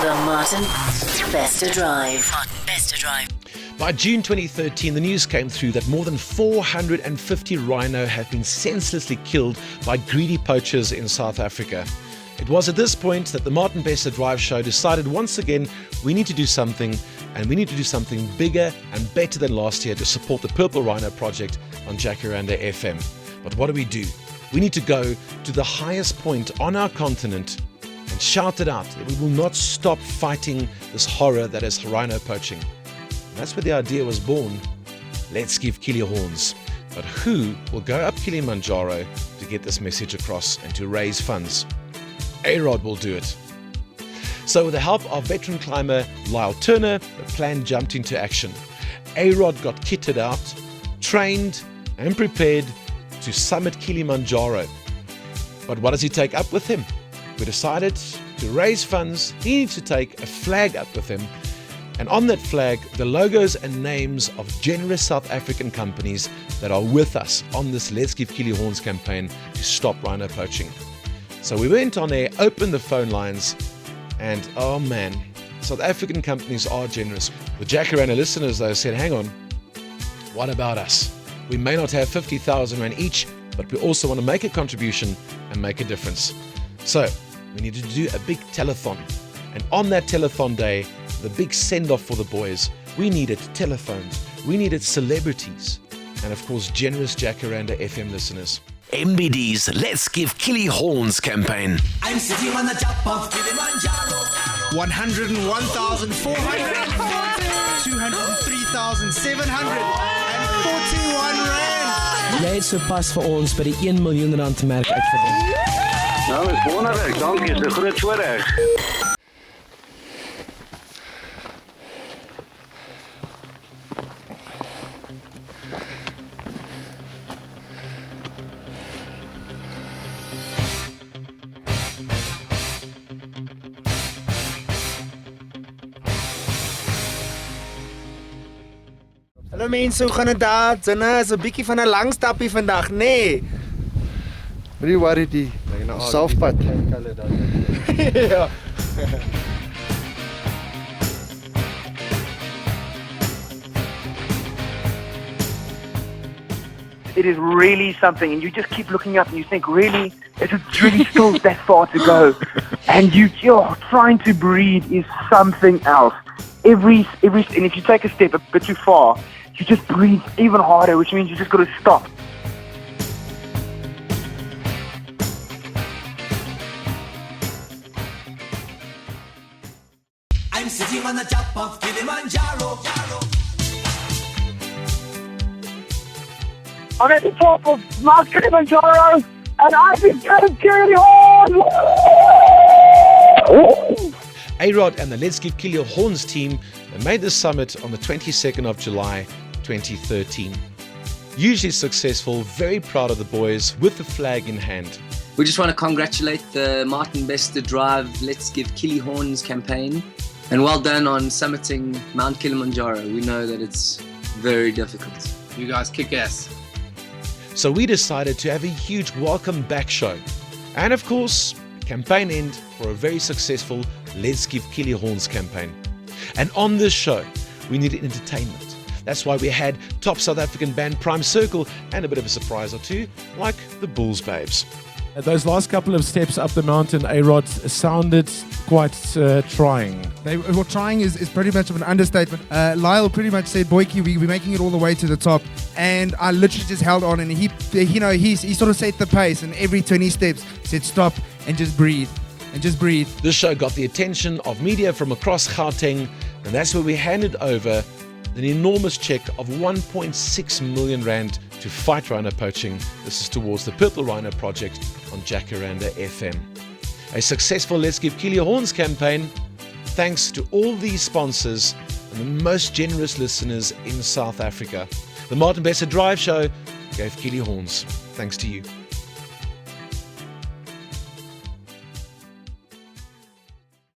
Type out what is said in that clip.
The Martin Bester Drive. By June 2013, the news came through that more than 450 rhino have been senselessly killed by greedy poachers in South Africa. It was at this point that the Martin Bester Drive show decided once again we need to do something, and we need to do something bigger and better than last year to support the Purple Rhino Project on Jacaranda FM. But what do? We need to go to the highest point on our continent and shout it out that we will not stop fighting this horror that is rhino poaching. And that's where the idea was born. Let's give Kili horns. But who will go up Kilimanjaro to get this message across and to raise funds? A-Rod will do it. So with the help of veteran climber Lyle Turner, the plan jumped into action. A-Rod got kitted out, trained and prepared to summit Kilimanjaro. But what does he take up with him? We decided to raise funds. He needs to take a flag up with him. And on that flag, the logos and names of generous South African companies that are with us on this Let's Give Kili Horns campaign to stop rhino poaching. So we went on there, opened the phone lines, and oh man, South African companies are generous. The Jacaranda listeners though said, hang on, what about us? We may not have 50,000 Rand each, but we also want to make a contribution and make a difference. So we needed to do a big telethon. And on that telethon day, the big send-off for the boys, we needed telephones, we needed celebrities, and of course generous Jacaranda FM listeners. MBD's Let's Give Kili Horns campaign. I'm sitting on the top of Kilimanjaro. 101,440, 203,741 rand. Jy het sopas vir ons by die 1 miljoen rand merk uitgedink. Nou, is wonderlik. Dankie, is 'n groot voorreg. Hallo mense, hoe gaan dit daar? Dinne is 'n bietjie van 'n lang stappie vandag, nê? Nee. Moenie worry die selfpad. Ja. It is really something, and you just keep looking up and you think, really? Is it really still that far to go? And you're trying to breathe is something else. And if you take a step a bit too far, you just breathe even harder, which means you just got to stop. I'm sitting on the top of Kilimanjaro. I'm at the top of Mount Kilimanjaro, and I've been getting Kili horns! A-Rod and the Let's Give Kili Horns team made the summit on the 22nd of July 2013. Hugely successful, very proud of the boys with the flag in hand. We just want to congratulate the Martin Bester Drive Let's Give Kili Horns campaign, and well done on summiting Mount Kilimanjaro. We know that it's very difficult. You guys kick ass. So we decided to have a huge welcome back show. And of course, campaign end for a very successful Let's Give Kili Horns campaign. And on this show, we needed entertainment. That's why we had top South African band Prime Circle and a bit of a surprise or two, like the Bulls Babes. Those last couple of steps up the mountain, A-Rod, sounded quite trying. Well, trying is pretty much of an understatement. Lyle pretty much said, Boykie, we're making it all the way to the top. And I literally just held on, and he sort of set the pace, and every 20 steps said stop and just breathe. And just breathe. This show got the attention of media from across Gauteng, and that's where we handed over an enormous check of 1.6 million Rand to fight rhino poaching. This is towards the Purple Rhino Project on Jacaranda FM. A successful Let's Give Kili Horns campaign, thanks to all these sponsors and the most generous listeners in South Africa. The Martin Bester Drive show gave Kili Horns. Thanks to you.